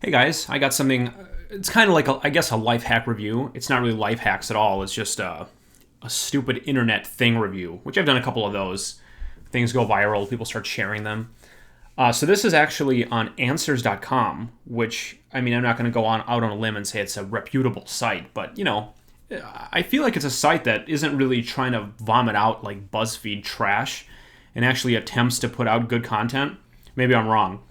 Hey guys, I got something. It's kind of like, I guess, a life hack review. It's not really life hacks at all. It's just a stupid internet thing review, which I've done a couple of those. Things go viral, people start sharing them. So this is actually on answers.com, which, I mean, I'm not going to go out on a limb and say it's a reputable site, but, I feel like it's a site that isn't really trying to vomit out like BuzzFeed trash and actually attempts to put out good content. Maybe I'm wrong.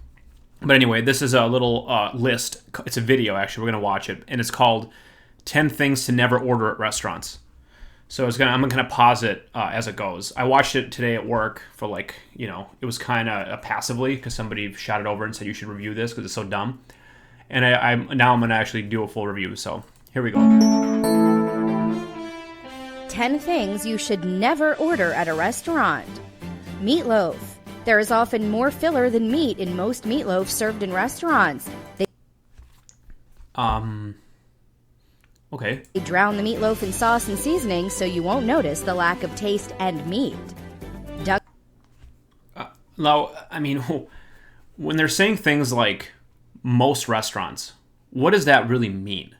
But anyway, this is a little list. It's a video, actually. We're going to watch it. And it's called 10 Things to Never Order at Restaurants. So I'm going to pause it as it goes. I watched it today at work for it was kind of passively because somebody shot it over and said you should review this because it's so dumb. And I'm going to actually do a full review. So here we go. 10 things you should never order at a restaurant. Meatloaf. There is often more filler than meat in most meatloaf served in restaurants. Okay. They drown the meatloaf in sauce and seasoning so you won't notice the lack of taste and meat. Now, I mean, when they're saying things like most restaurants, what does that really mean?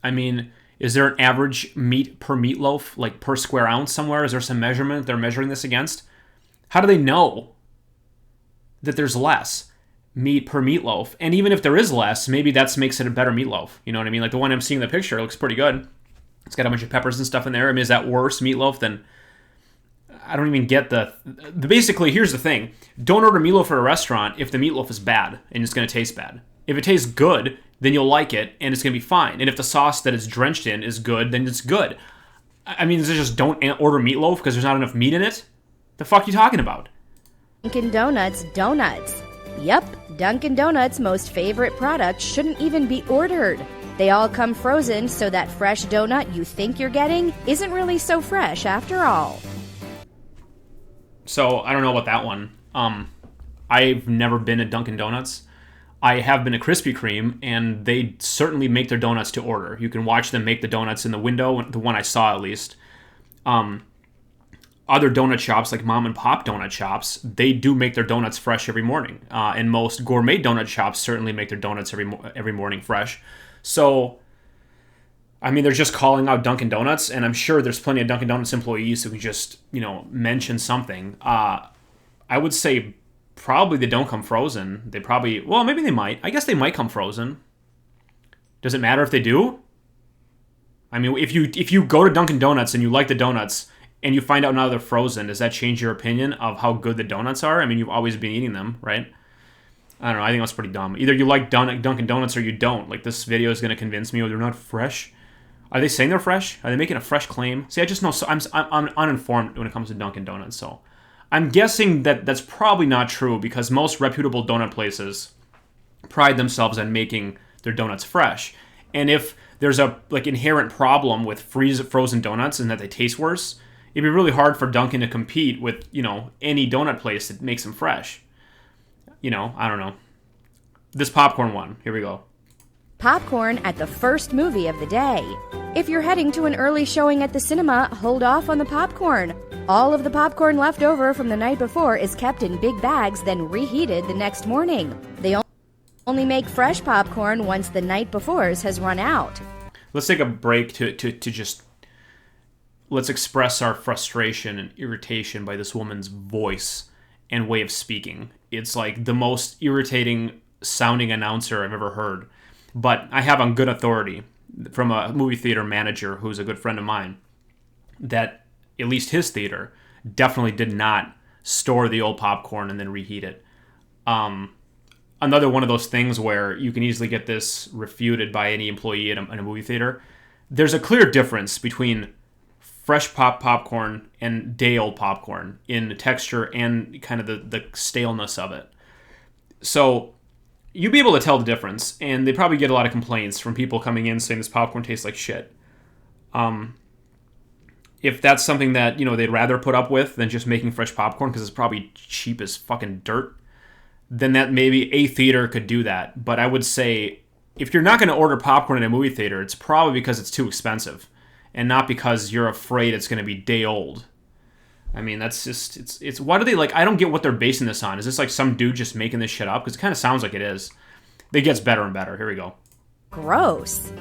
I mean, is there an average meat per meatloaf, like per square ounce somewhere? Is there some measurement they're measuring this against? How do they know that there's less meat per meatloaf? And even if there is less, maybe that makes it a better meatloaf. You know what I mean? Like the one I'm seeing in the picture looks pretty good. It's got a bunch of peppers and stuff in there. I mean, is that worse meatloaf than... I don't even get basically, here's the thing. Don't order meatloaf at a restaurant if the meatloaf is bad and it's going to taste bad. If it tastes good, then you'll like it and it's going to be fine. And if the sauce that it's drenched in is good, then it's good. I mean, is it just don't order meatloaf because there's not enough meat in it? The fuck are you talking about? Dunkin' Donuts donuts. Yep, Dunkin' Donuts' most favorite product shouldn't even be ordered. They all come frozen, so that fresh donut you think you're getting isn't really so fresh after all. So, I don't know about that one. I've never been at Dunkin' Donuts. I have been at Krispy Kreme, and they certainly make their donuts to order. You can watch them make the donuts in the window, the one I saw at least. Other donut shops, like mom and pop donut shops, they do make their donuts fresh every morning. And most gourmet donut shops certainly make their donuts every morning fresh. So, I mean, they're just calling out Dunkin' Donuts, and I'm sure there's plenty of Dunkin' Donuts employees who can just, mention something. I would say probably they don't come frozen. They probably, well, maybe they might. I guess they might come frozen. Does it matter if they do? I mean, if you go to Dunkin' Donuts and you like the donuts and you find out now they're frozen, does that change your opinion of how good the donuts are? I mean, you've always been eating them, right? I don't know. I think that's pretty dumb. Either you like Dunkin' Donuts or you don't. Like, this video is going to convince me, they're not fresh. Are they saying they're fresh? Are they making a fresh claim? See, I just know, so I'm uninformed when it comes to Dunkin' Donuts, so I'm guessing that that's probably not true because most reputable donut places pride themselves on making their donuts fresh. And if there's a inherent problem with frozen donuts and that they taste worse, it'd be really hard for Dunkin' to compete with, any donut place that makes them fresh. I don't know. This popcorn one. Here we go. Popcorn at the first movie of the day. If you're heading to an early showing at the cinema, hold off on the popcorn. All of the popcorn left over from the night before is kept in big bags, then reheated the next morning. They only make fresh popcorn once the night before's has run out. Let's take a break to just... Let's express our frustration and irritation by this woman's voice and way of speaking. It's like the most irritating sounding announcer I've ever heard. But I have on good authority from a movie theater manager who's a good friend of mine that at least his theater definitely did not store the old popcorn and then reheat it. Another one of those things where you can easily get this refuted by any employee in a movie theater. There's a clear difference between fresh popcorn and day-old popcorn in the texture and kind of the staleness of it. So you'd be able to tell the difference, and they probably get a lot of complaints from people coming in saying this popcorn tastes like shit. If that's something that, they'd rather put up with than just making fresh popcorn because it's probably cheap as fucking dirt, then that maybe a theater could do that. But I would say if you're not going to order popcorn in a movie theater, it's probably because it's too expensive and not because you're afraid it's going to be day old. I mean, that's just, it's why do they I don't get what they're basing this on. Is this like some dude just making this shit up? Because it kind of sounds like it is. It gets better and better. Here we go. Gross.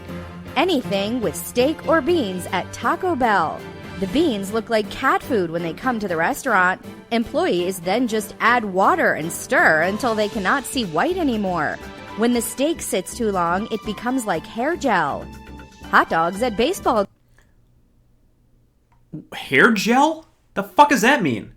Anything with steak or beans at Taco Bell. The beans look like cat food when they come to the restaurant. Employees then just add water and stir until they cannot see white anymore. When the steak sits too long, it becomes like hair gel. Hot dogs at baseball. Hair gel? The fuck does that mean?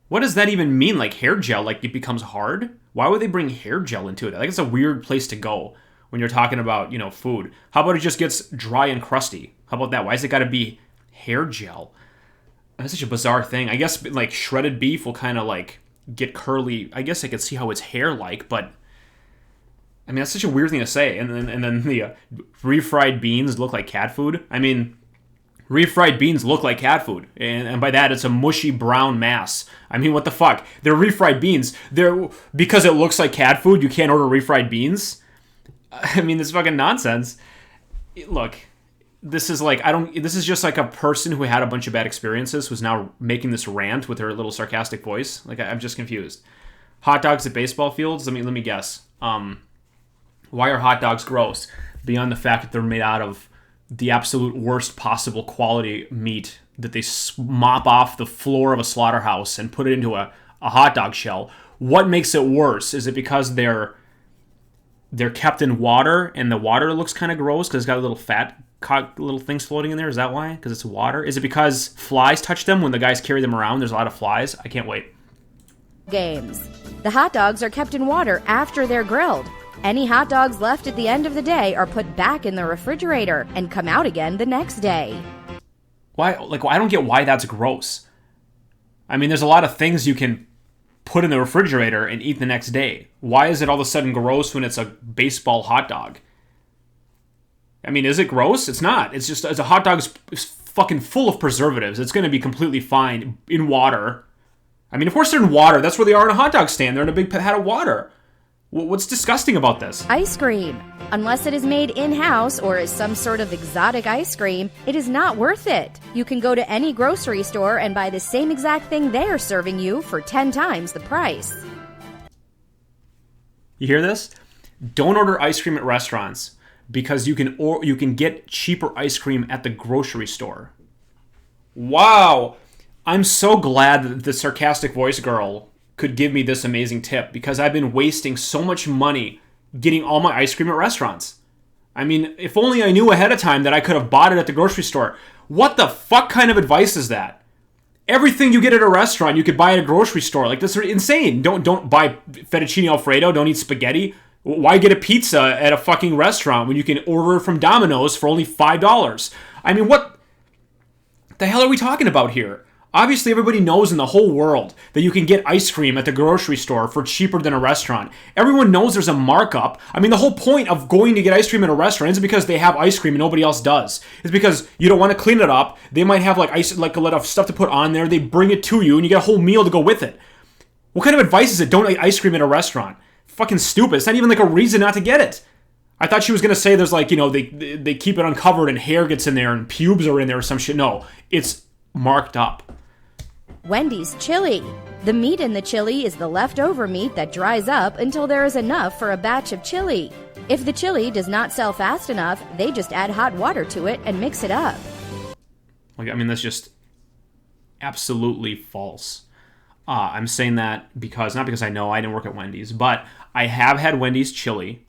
What does that even mean, like hair gel? Like it becomes hard? Why would they bring hair gel into it? Like it's a weird place to go when you're talking about, food. How about it just gets dry and crusty? How about that? Why has it got to be hair gel? That's such a bizarre thing. I guess like shredded beef will kind of like get curly. I guess I could see how it's hair-like, but I mean that's such a weird thing to say. And then the refried beans look like cat food. I mean, refried beans look like cat food, and by that it's a mushy brown mass. I mean, what the fuck? They're refried beans. Because it looks like cat food, you can't order refried beans. I mean, this is fucking nonsense. Look. This is like, this is just like a person who had a bunch of bad experiences who's now making this rant with her little sarcastic voice. Like, I'm just confused. Hot dogs at baseball fields? Let me guess. Why are hot dogs gross? Beyond the fact that they're made out of the absolute worst possible quality meat that they mop off the floor of a slaughterhouse and put it into a hot dog shell. What makes it worse? Is it because they're kept in water and the water looks kind of gross because it's got a little fat little things floating in there? Is that why? Because it's water? Is it because flies touch them when the guys carry them around? There's a lot of flies. I can't wait. Games. The hot dogs are kept in water after they're grilled. Any hot dogs left at the end of the day are put back in the refrigerator and come out again the next day. Why? Like, I don't get why that's gross. I mean, there's a lot of things you can put in the refrigerator and eat the next day. Why is it all of a sudden gross when it's a baseball hot dog? I mean, is it gross? It's not. It's just, as a hot dog is fucking full of preservatives. It's going to be completely fine in water. I mean, of course they're in water. That's where they are in a hot dog stand. They're in a big hat of water. What's disgusting about this? Ice cream. Unless it is made in-house or is some sort of exotic ice cream, it is not worth it. You can go to any grocery store and buy the same exact thing they are serving you for 10 times the price. You hear this? Don't order ice cream at restaurants, because you can get cheaper ice cream at the grocery store. Wow. I'm so glad that the sarcastic voice girl could give me this amazing tip, because I've been wasting so much money getting all my ice cream at restaurants. I mean, if only I knew ahead of time that I could have bought it at the grocery store. What the fuck kind of advice is that? Everything you get at a restaurant, you could buy at a grocery store. Like, this is insane. Don't buy fettuccine Alfredo. Don't eat spaghetti. Why get a pizza at a fucking restaurant when you can order it from Domino's for only $5? I mean, what the hell are we talking about here? Obviously, everybody knows in the whole world that you can get ice cream at the grocery store for cheaper than a restaurant. Everyone knows there's a markup. I mean, the whole point of going to get ice cream at a restaurant isn't because they have ice cream and nobody else does. It's because you don't want to clean it up. They might have like a lot of stuff to put on there. They bring it to you and you get a whole meal to go with it. What kind of advice is it? Don't eat ice cream at a restaurant. Fucking stupid. It's not even like a reason not to get it. I thought she was going to say there's like, they keep it uncovered and hair gets in there and pubes are in there or some shit. No, it's marked up. Wendys Chili. The meat in the chili is the leftover meat that dries up until there is enough for a batch of chili. If the chili does not sell fast enough, they just add hot water to it and mix it up. I mean, that's just absolutely false. I'm saying that not because I know I didn't work at Wendy's, but I have had Wendys Chili,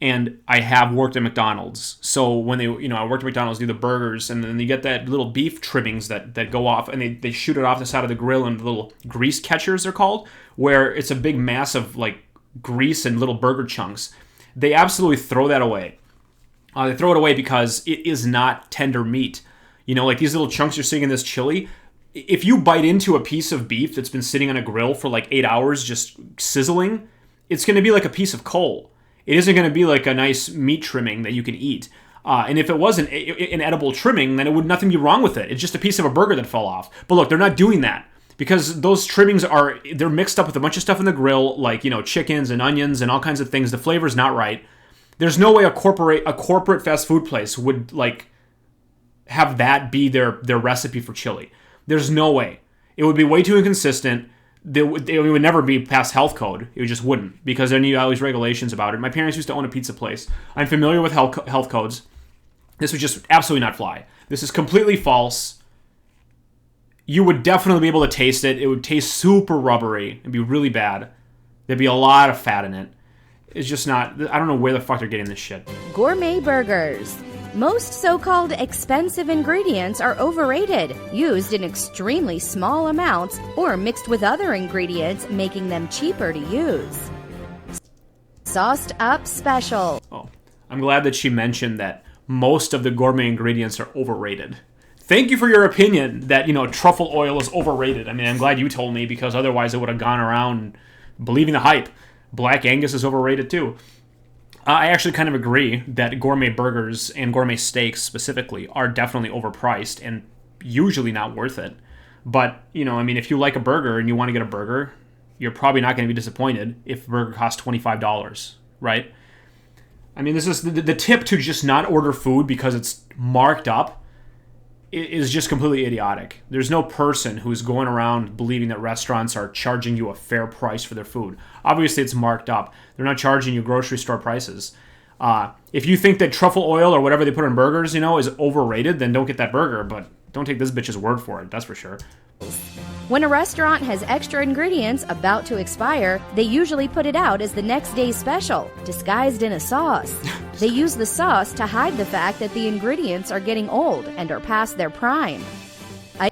and I have worked at McDonald's. So when I worked at McDonald's, do the burgers, and then you get that little beef trimmings that go off, and they shoot it off the side of the grill in little grease catchers, they're called, where it's a big mass of like grease and little burger chunks. They absolutely throw that away. They throw it away because it is not tender meat. Like these little chunks you're seeing in this chili, if you bite into a piece of beef that's been sitting on a grill for like 8 hours just sizzling, it's going to be like a piece of coal. It isn't going to be like a nice meat trimming that you can eat. And if it wasn't an edible trimming, then nothing be wrong with it. It's just a piece of a burger that fell off. But look, they're not doing that because those trimmings they're mixed up with a bunch of stuff in the grill, like, chickens and onions and all kinds of things. The flavor's not right. There's no way a corporate fast food place would like have that be their recipe for chili. There's no way. It would be way too inconsistent. it would never be past health code. It just wouldn't, because there need all these regulations about it. My parents used to own a pizza place. I'm familiar with health codes. This would just absolutely not fly. This is completely false. You would definitely be able to taste it. It would taste super rubbery. It'd be really bad. There'd be a lot of fat in it. It's just not... I don't know where the fuck they're getting this shit. Gourmet Burgers. Most so-called expensive ingredients are overrated, used in extremely small amounts, or mixed with other ingredients, making them cheaper to use. Sauced up special. Oh, I'm glad that she mentioned that most of the gourmet ingredients are overrated. Thank you for your opinion that, truffle oil is overrated. I mean, I'm glad you told me, because otherwise I would have gone around believing the hype. Black Angus is overrated too. I actually kind of agree that gourmet burgers and gourmet steaks specifically are definitely overpriced and usually not worth it. But, if you like a burger and you want to get a burger, you're probably not going to be disappointed if a burger costs $25, right? I mean, this is the tip to just not order food because it's marked up is just completely idiotic. There's no person who's going around believing that restaurants are charging you a fair price for their food. Obviously, it's marked up. They're not charging you grocery store prices. If you think that truffle oil or whatever they put on burgers, is overrated, then don't get that burger. But don't take this bitch's word for it, that's for sure. When a restaurant has extra ingredients about to expire, they usually put it out as the next day's special, disguised in a sauce. They use the sauce to hide the fact that the ingredients are getting old and are past their prime. I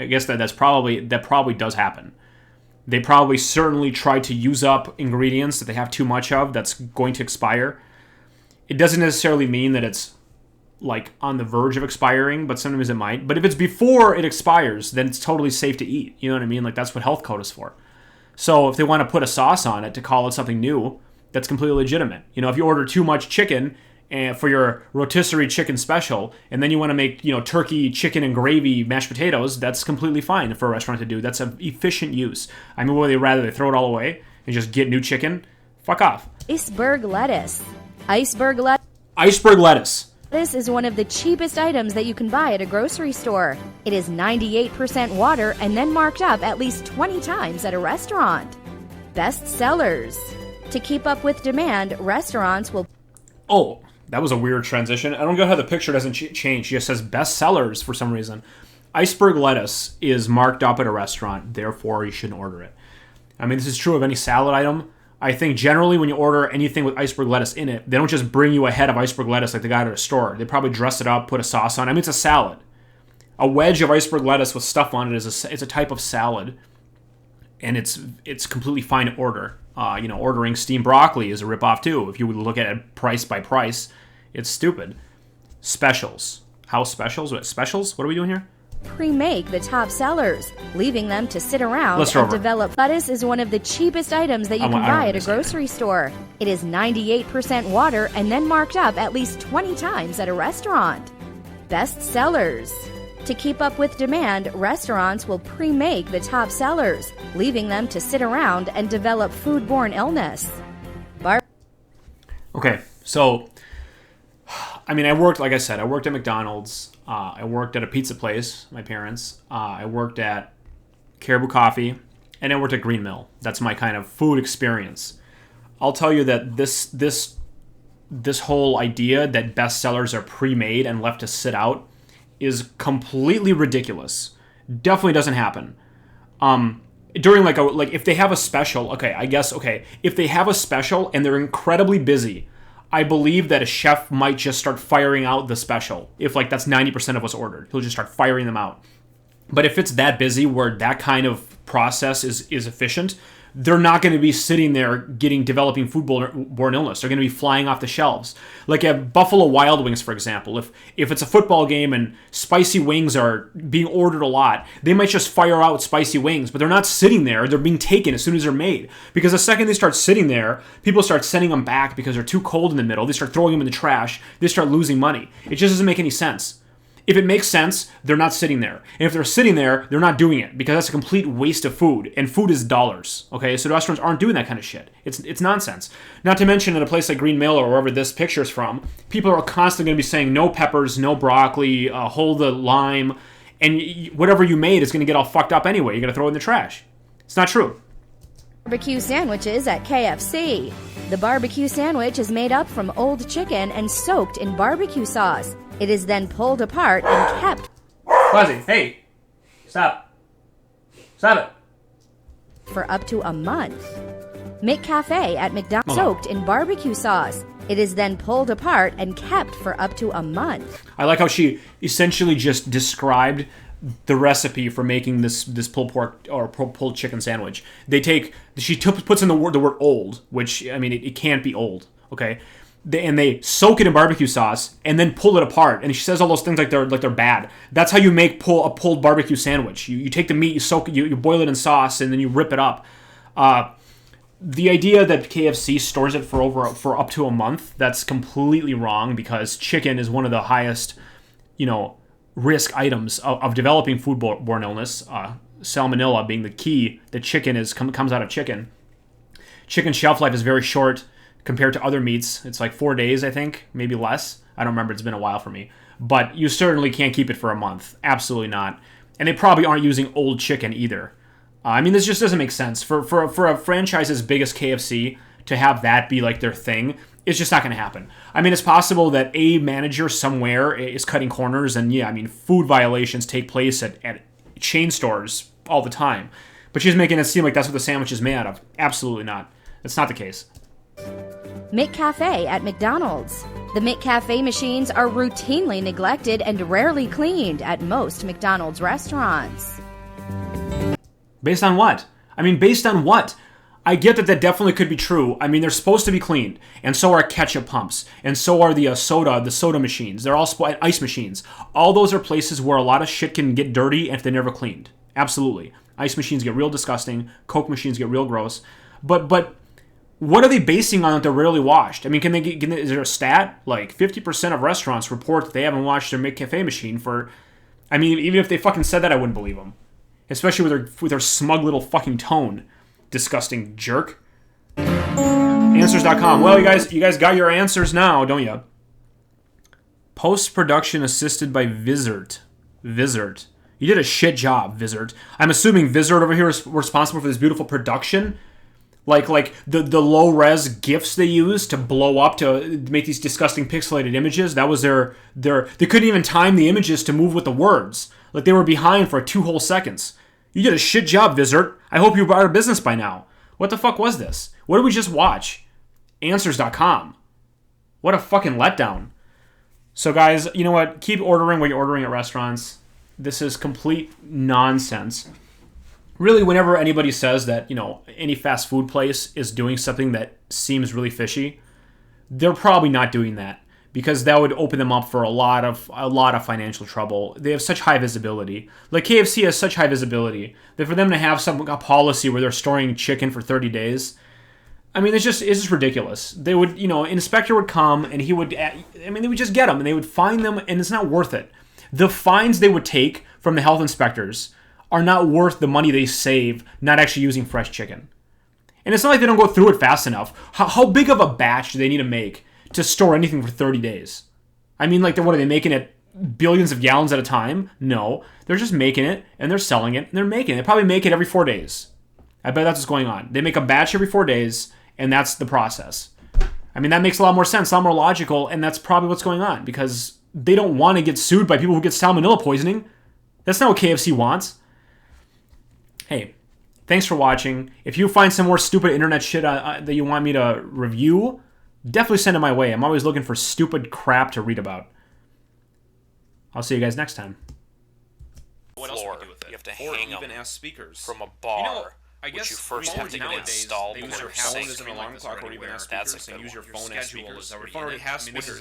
guess that probably does happen. They probably certainly try to use up ingredients that they have too much of that's going to expire. It doesn't necessarily mean that it's like on the verge of expiring, but sometimes it might. But if it's before it expires, then it's totally safe to eat. You know what I mean? Like, that's what health code is for. So if they want to put a sauce on it to call it something new, that's completely legitimate. If you order too much chicken for your rotisserie chicken special, and then you want to make, turkey, chicken, and gravy mashed potatoes, that's completely fine for a restaurant to do. That's an efficient use. I mean, would they rather they throw it all away and just get new chicken? Fuck off. Iceberg lettuce. Iceberg lettuce. This is one of the cheapest items that you can buy at a grocery store. It is 98% water and then marked up at least 20 times at a restaurant. Best sellers. To keep up with demand, restaurants will... Oh, that was a weird transition. I don't get how the picture doesn't change. It just says best sellers for some reason. Iceberg lettuce is marked up at a restaurant, therefore you shouldn't order it. I mean, this is true of any salad item. I think generally when you order anything with iceberg lettuce in it, they don't just bring you a head of iceberg lettuce like they got at a store. They probably dress it up, put a sauce on it. I mean, it's a salad. A wedge of iceberg lettuce with stuff on it is a type of salad, and it's completely fine to order. Ordering steamed broccoli is a ripoff too. If you would look at it price by price, it's stupid. Specials. House specials? What specials? What are we doing here? Pre-make the top sellers, leaving them to sit around and develop. Lettuce is one of the cheapest items that you can buy at a grocery store. It is 98% water and then marked up at least 20 times at a restaurant. Best sellers. To keep up with demand, restaurants will pre-make the top sellers, leaving them to sit around and develop foodborne illness. Okay, so, I worked at McDonald's. I worked at a pizza place, my parents. I worked at Caribou Coffee, and I worked at Green Mill. That's my kind of food experience. I'll tell you that this whole idea that best sellers are pre-made and left to sit out is completely ridiculous. Definitely doesn't happen. During if they have a special, if they have a special and they're incredibly busy, I believe that a chef might just start firing out the special. If that's 90% of what's ordered, he'll just start firing them out. But if it's that busy where that kind of process is efficient, they're not going to be sitting there developing foodborne illness. They're going to be flying off the shelves. Like at Buffalo Wild Wings, for example, if it's a football game and spicy wings are being ordered a lot, they might just fire out spicy wings, but they're not sitting there. They're being taken as soon as they're made. Because the second they start sitting there, people start sending them back because they're too cold in the middle. They start throwing them in the trash. They start losing money. It just doesn't make any sense. If it makes sense, they're not sitting there. And if they're sitting there, they're not doing it because that's a complete waste of food. And food is dollars, okay? So the restaurants aren't doing that kind of shit. It's nonsense. Not to mention at a place like Green Mill or wherever this picture's from, people are constantly going to be saying no peppers, no broccoli, hold the lime. and whatever you made is going to get all fucked up anyway. You're going to throw it in the trash. It's not true. Barbecue sandwiches at KFC. The barbecue sandwich is made up from old chicken and soaked in barbecue sauce. It is then pulled apart and kept. Krasny, hey, stop it. For up to a month. McCafe at McDonald's soaked in barbecue sauce. It is then pulled apart and kept for up to a month. I like how she essentially just described the recipe for making this pulled pork or pulled chicken sandwich. She puts in the word old, which, I mean, it can't be old, okay? They soak it in barbecue sauce and then pull it apart. And she says all those things like they're bad. That's how you make a pulled barbecue sandwich. You take the meat, you soak it, you boil it in sauce, and then you rip it up. The idea that KFC stores it for up to a month, that's completely wrong, because chicken is one of the highest, risk items of developing foodborne illness. Salmonella being the key. The chicken comes out of chicken. Chicken shelf life is very short compared to other meats. It's like 4 days, I think, maybe less. I don't remember. It's been a while for me. But you certainly can't keep it for a month. Absolutely not. And they probably aren't using old chicken either. I mean, this just doesn't make sense. For a franchise as big as KFC to have that be like their thing, it's just not going to happen. I mean, it's possible that a manager somewhere is cutting corners, and yeah, I mean, food violations take place at chain stores all the time. But she's making it seem like that's what the sandwich is made out of. Absolutely not. That's not the case. McCafe at McDonald's. The McCafe machines are routinely neglected and rarely cleaned at most McDonald's restaurants. Based on what? I mean, based on what? I get that definitely could be true. I mean, they're supposed to be cleaned, and so are ketchup pumps, and so are the soda machines. They're all ice machines. All those are places where a lot of shit can get dirty if they're never cleaned. Absolutely. Ice machines get real disgusting. Coke machines get real gross. But what are they basing on that they're rarely washed? I mean, is there a stat? Like 50% of restaurants report that they haven't washed their McCafe machine for... I mean, even if they fucking said that, I wouldn't believe them. Especially with their smug little fucking tone. Disgusting jerk. Answers.com. Well, you guys got your answers now, don't you? Post-production assisted by Vizard. You did a shit job, Vizard. I'm assuming Vizard over here is responsible for this beautiful production. Like the low-res GIFs they use to blow up to make these disgusting pixelated images. That was their... They couldn't even time the images to move with the words. Like they were behind for 2 whole seconds. You did a shit job, Vizard. I hope you were out of business by now. What the fuck was this? What did we just watch? Answers.com. What a fucking letdown. So guys, you know what? Keep ordering what you're ordering at restaurants. This is complete nonsense. Really, whenever anybody says that, any fast food place is doing something that seems really fishy, they're probably not doing that, because that would open them up for a lot of financial trouble. They have such high visibility. Like KFC has such high visibility that for them to have a policy where they're storing chicken for 30 days, I mean, it's just ridiculous. They would, an inspector would come and they would just get them and they would fine them, and it's not worth it. The fines they would take from the health inspectors are not worth the money they save not actually using fresh chicken. And it's not like they don't go through it fast enough. How big of a batch do they need to make to store anything for 30 days? I mean, what are they making it billions of gallons at a time? No. They're just making it, and they're selling it, and they're making it. They probably make it every 4 days. I bet that's what's going on. They make a batch every 4 days, and that's the process. I mean, that makes a lot more sense, a lot more logical, and that's probably what's going on, because they don't want to get sued by people who get salmonella poisoning. That's not what KFC wants. Hey, thanks for watching. If you find some more stupid internet shit that you want me to review, definitely send it my way. I'm always looking for stupid crap to read about. I'll see you guys next time. What else would we do with it? You have to hang even as speakers from a bar. I guess which you first have to get installed. They use your phone as an alarm clock or even as speakers, and use your phone as speakers. Your phone already has speakers.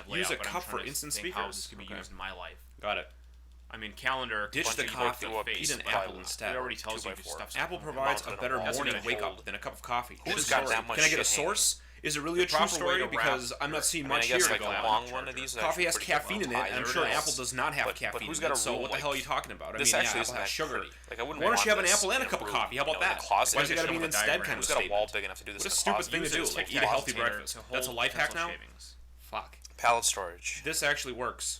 Use a cup for instant speakers. How this can be used in my life. Got it. I mean, calendar. Ditch the coffee. Eat an apple instead. It already tells you stuff. Apple provides a better morning wake-up than a cup of coffee. Who's got that much? Can I get a source? Is it really a true story? Because I'm not seeing much here. Coffee has caffeine in it, and I'm sure Apple does not have caffeine in it. So what the hell are you talking about? I mean, Apple has sugar. Why don't you have an apple and a cup of coffee? How about that? Why's it got to be an instead kind of statement? What a stupid thing to do. Like eat a healthy breakfast. That's a life hack now? Fuck. Pallet storage. This actually works.